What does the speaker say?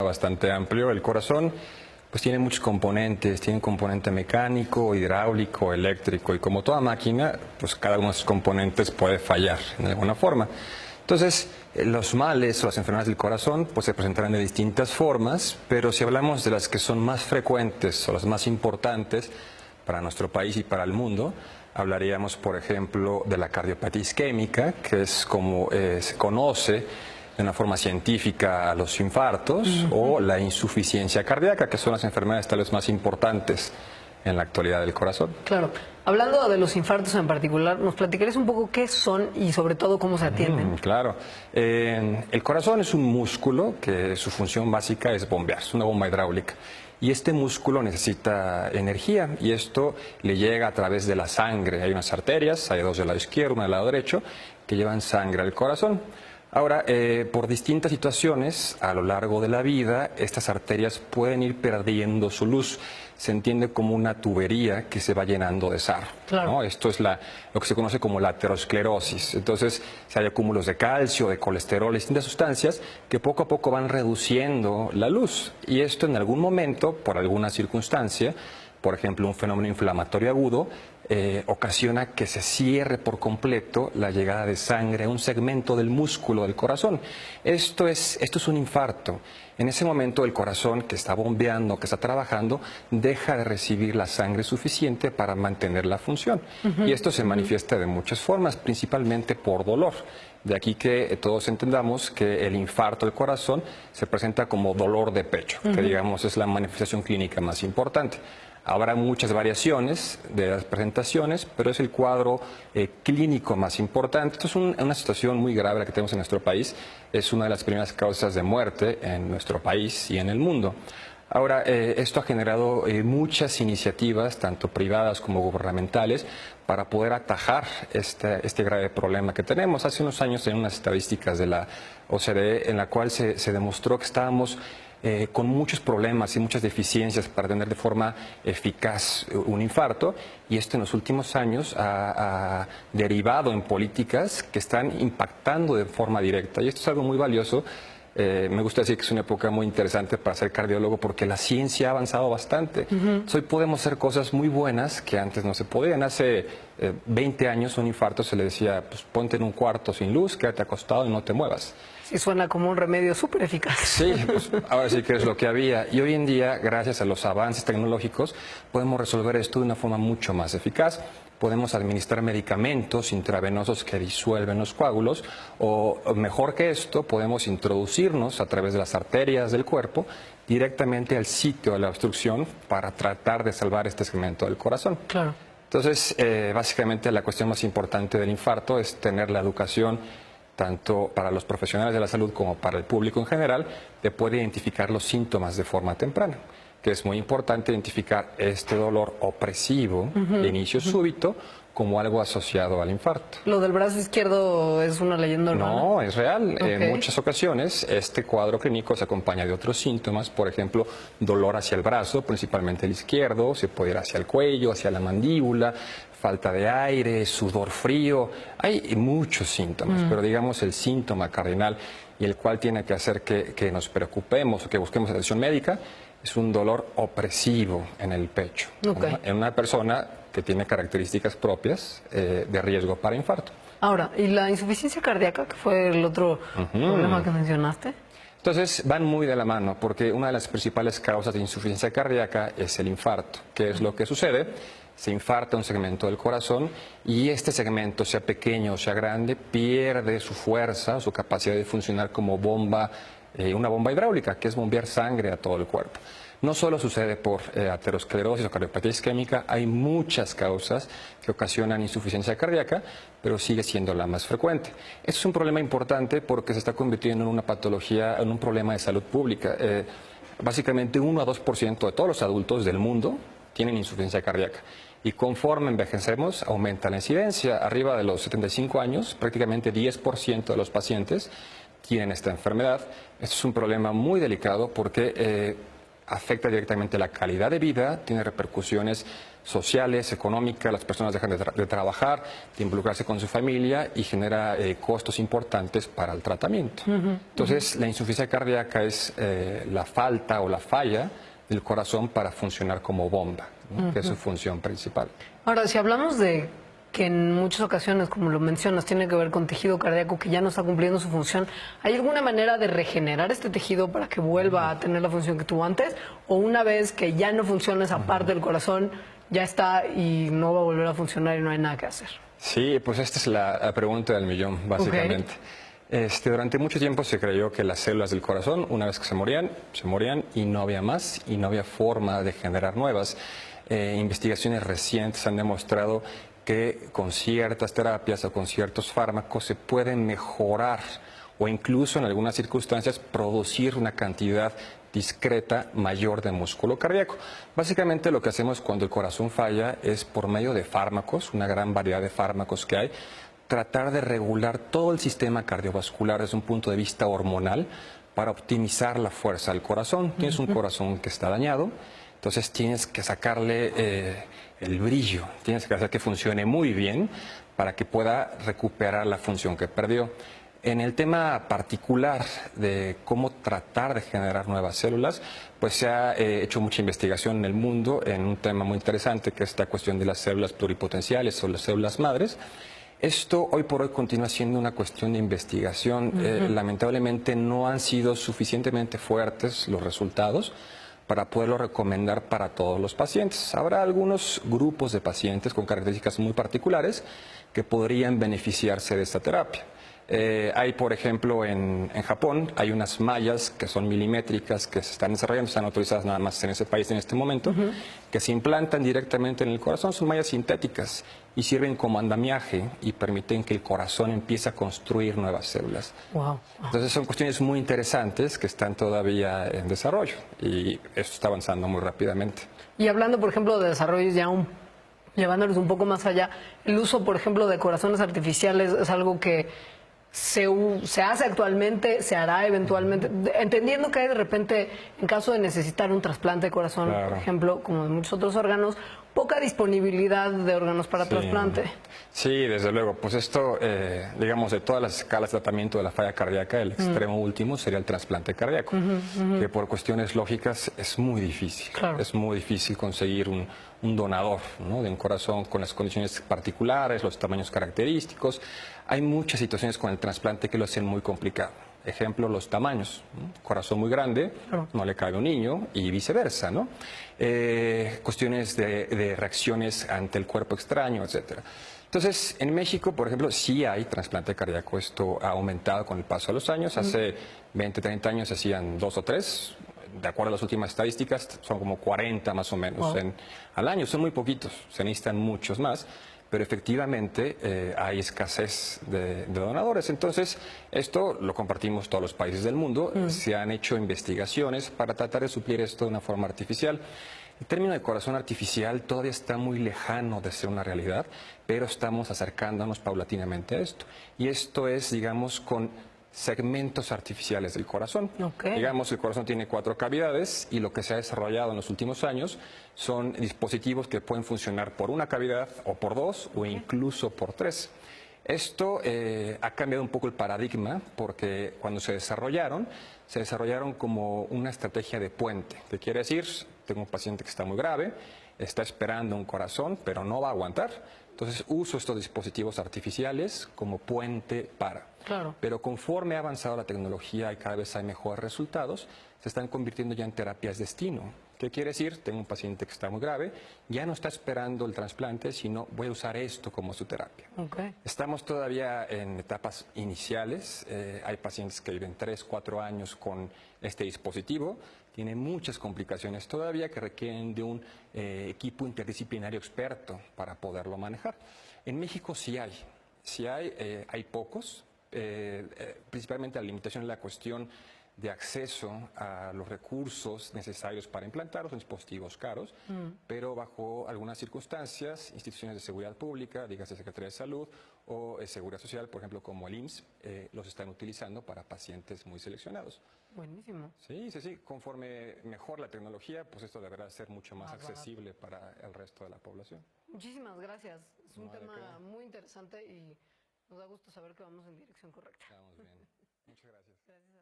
Bastante amplio. El corazón pues tiene muchos componentes, tiene un componente mecánico, hidráulico, eléctrico, y como toda máquina, pues cada uno de esos componentes puede fallar de alguna forma. Entonces, los males o las enfermedades del corazón pues se presentarán de distintas formas, pero si hablamos de las que son más frecuentes o las más importantes para nuestro país y para el mundo, hablaríamos, por ejemplo, de la cardiopatía isquémica, que es como se conoce de una forma científica a los infartos, o la insuficiencia cardíaca, que son las enfermedades tal vez más importantes en la actualidad del corazón. Claro. Hablando de los infartos en particular, ¿nos platicarías un poco qué son y sobre todo cómo se atienden? Claro. El corazón es un músculo que su función básica es bombear, es una bomba hidráulica. Y este músculo necesita energía y esto le llega a través de la sangre. Hay unas arterias, hay dos del lado izquierdo, una del lado derecho, que llevan sangre al corazón. Ahora, por distintas situaciones a lo largo de la vida, estas arterias pueden ir perdiendo su luz. Se entiende como una tubería que se va llenando de sarro. Claro. ¿No? Esto es lo que se conoce como la aterosclerosis. Entonces, hay acúmulos de calcio, de colesterol, distintas sustancias que poco a poco van reduciendo la luz. Y esto en algún momento, por alguna circunstancia, por ejemplo, un fenómeno inflamatorio agudo, ocasiona que se cierre por completo la llegada de sangre a un segmento del músculo del corazón. Esto es un infarto. En ese momento el corazón, que está bombeando, que está trabajando, deja de recibir la sangre suficiente para mantener la función. Y esto se manifiesta de muchas formas, principalmente por dolor. De aquí que todos entendamos que el infarto del corazón se presenta como dolor de pecho, que digamos es la manifestación clínica más importante. Habrá muchas variaciones de las presentaciones, pero es el cuadro clínico más importante. Esto es una situación muy grave la que tenemos en nuestro país. Es una de las primeras causas de muerte en nuestro país y en el mundo. Ahora, esto ha generado muchas iniciativas, tanto privadas como gubernamentales, para poder atajar este grave problema que tenemos. Hace unos años, en unas estadísticas de la OCDE, en la cual se demostró que estábamos con muchos problemas y muchas deficiencias para atender de forma eficaz un infarto, y esto en los últimos años ha derivado en políticas que están impactando de forma directa, y esto es algo muy valioso. Me gusta decir que es una época muy interesante para ser cardiólogo porque la ciencia ha avanzado bastante. Hoy podemos hacer cosas muy buenas que antes no se podían. Hace 20 años un infarto se le decía, pues ponte en un cuarto sin luz, quédate acostado y no te muevas. Sí, suena como un remedio súper eficaz. Sí, pues ahora sí que es lo que había. Y hoy en día, gracias a los avances tecnológicos, podemos resolver esto de una forma mucho más eficaz. Podemos administrar medicamentos intravenosos que disuelven los coágulos, o mejor que esto, podemos introducirnos a través de las arterias del cuerpo directamente al sitio de la obstrucción para tratar de salvar este segmento del corazón. Claro. Entonces, básicamente la cuestión más importante del infarto es tener la educación, tanto para los profesionales de la salud como para el público en general, de poder identificar los síntomas de forma temprana, que es muy importante identificar este dolor opresivo de inicio súbito como algo asociado al infarto. ¿Lo del brazo izquierdo es una leyenda urbana? No, es real. Okay. En muchas ocasiones este cuadro clínico se acompaña de otros síntomas, por ejemplo, dolor hacia el brazo, principalmente el izquierdo, se puede ir hacia el cuello, hacia la mandíbula, falta de aire, sudor frío. Hay muchos síntomas, pero digamos el síntoma cardinal y el cual tiene que hacer que nos preocupemos o que busquemos atención médica es un dolor opresivo en el pecho, okay, ¿no? En una persona que tiene características propias de riesgo para infarto. Ahora, ¿y la insuficiencia cardíaca, que fue el otro problema que mencionaste? Entonces van muy de la mano, porque una de las principales causas de insuficiencia cardíaca es el infarto. ¿Qué es lo que sucede? Se infarta un segmento del corazón y este segmento, sea pequeño o sea grande, pierde su fuerza, su capacidad de funcionar como bomba, una bomba hidráulica, que es bombear sangre a todo el cuerpo. No solo sucede por aterosclerosis o cardiopatía isquémica, hay muchas causas que ocasionan insuficiencia cardíaca, pero sigue siendo la más frecuente. Esto es un problema importante porque se está convirtiendo en una patología, en un problema de salud pública. Básicamente 1 a 2% de todos los adultos del mundo tienen insuficiencia cardíaca. Y conforme envejecemos, aumenta la incidencia. Arriba de los 75 años, prácticamente 10% de los pacientes tienen esta enfermedad. Esto es un problema muy delicado porque afecta directamente la calidad de vida, tiene repercusiones sociales, económicas, las personas dejan de trabajar, de involucrarse con su familia y genera costos importantes para el tratamiento. Entonces, la insuficiencia cardíaca es la falta o la falla del corazón para funcionar como bomba, ¿no? Que es su función principal. Ahora, si hablamos de que en muchas ocasiones, como lo mencionas, tiene que ver con tejido cardíaco que ya no está cumpliendo su función, ¿hay alguna manera de regenerar este tejido para que vuelva a tener la función que tuvo antes? ¿O una vez que ya no funciona esa parte del corazón, ya está y no va a volver a funcionar y no hay nada que hacer? Sí, pues esta es la pregunta del millón, básicamente. Durante mucho tiempo se creyó que las células del corazón, una vez que se morían y no había más y no había forma de generar nuevas. Investigaciones recientes han demostrado que con ciertas terapias o con ciertos fármacos se pueden mejorar o incluso en algunas circunstancias producir una cantidad discreta mayor de músculo cardíaco. Básicamente lo que hacemos cuando el corazón falla es por medio de fármacos, una gran variedad de fármacos que hay, tratar de regular todo el sistema cardiovascular desde un punto de vista hormonal para optimizar la fuerza del corazón. Tienes un corazón que está dañado, entonces tienes que sacarle el brillo, tienes que hacer que funcione muy bien para que pueda recuperar la función que perdió. En el tema particular de cómo tratar de generar nuevas células, pues se ha hecho mucha investigación en el mundo en un tema muy interesante que es esta cuestión de las células pluripotenciales o las células madres. Esto hoy por hoy continúa siendo una cuestión de investigación. Lamentablemente no han sido suficientemente fuertes los resultados para poderlo recomendar para todos los pacientes. Habrá algunos grupos de pacientes con características muy particulares que podrían beneficiarse de esta terapia. Hay, por ejemplo, en Japón, hay unas mallas que son milimétricas que se están desarrollando, están autorizadas nada más en ese país en este momento, que se implantan directamente en el corazón, son mallas sintéticas y sirven como andamiaje y permiten que el corazón empiece a construir nuevas células. Wow. Entonces son cuestiones muy interesantes que están todavía en desarrollo y esto está avanzando muy rápidamente. Y hablando, por ejemplo, de desarrollos ya llevándolos un poco más allá, el uso, por ejemplo, de corazones artificiales es algo que se hace actualmente, se hará eventualmente, entendiendo que hay de repente, en caso de necesitar un trasplante de corazón, Claro. por ejemplo, como de muchos otros órganos, poca disponibilidad de órganos para trasplante. Sí, desde luego. Pues esto, digamos, de todas las escalas de tratamiento de la falla cardíaca, el extremo último sería el trasplante cardíaco, que por cuestiones lógicas es muy difícil. Claro. Es muy difícil conseguir un donador, ¿no?, de un corazón con las condiciones particulares, los tamaños característicos. Hay muchas situaciones con el trasplante que lo hacen muy complicado. Ejemplo, los tamaños, ¿no? Corazón muy grande, Claro. no le cabe un niño y viceversa, ¿no? Cuestiones de reacciones ante el cuerpo extraño, etcétera. Entonces, en México, por ejemplo, sí hay trasplante cardíaco. Esto ha aumentado con el paso de los años. Hace 20, 30 años se hacían 2 o 3. De acuerdo a las últimas estadísticas, son como 40 más o menos al año. Son muy poquitos, se necesitan muchos más. Pero efectivamente hay escasez de donadores. Entonces, esto lo compartimos todos los países del mundo. Se han hecho investigaciones para tratar de suplir esto de una forma artificial. El término de corazón artificial todavía está muy lejano de ser una realidad, pero estamos acercándonos paulatinamente a esto. Y esto es, digamos, con segmentos artificiales del corazón. Digamos, el corazón tiene 4 cavidades y lo que se ha desarrollado en los últimos años son dispositivos que pueden funcionar por una cavidad o por 2 o incluso por 3. Esto ha cambiado un poco el paradigma porque cuando se desarrollaron como una estrategia de puente. ¿Qué quiere decir? Tengo un paciente que está muy grave, está esperando un corazón, pero no va a aguantar. Entonces uso estos dispositivos artificiales como puente para. Claro. Pero conforme ha avanzado la tecnología y cada vez hay mejores resultados, se están convirtiendo ya en terapias destino. ¿Qué quiere decir? Tengo un paciente que está muy grave, ya no está esperando el trasplante, sino voy a usar esto como su terapia. Estamos todavía en etapas iniciales, hay pacientes que viven 3, 4 años con este dispositivo, tiene muchas complicaciones todavía que requieren de un equipo interdisciplinario experto para poderlo manejar. En México sí hay pocos, principalmente la limitación es la cuestión de acceso a los recursos necesarios para implantarlos en dispositivos caros, pero bajo algunas circunstancias, instituciones de seguridad pública, dígase Secretaría de Salud o Seguridad Social, por ejemplo, como el IMSS, los están utilizando para pacientes muy seleccionados. Buenísimo. Sí, sí, sí. Conforme mejor la tecnología, pues esto deberá ser mucho más Más accesible para el resto de la población. Muchísimas gracias. Es un No, ¿de tema qué? muy interesante y nos da gusto saber que vamos en dirección correcta. Vamos bien. Muchas gracias. Gracias.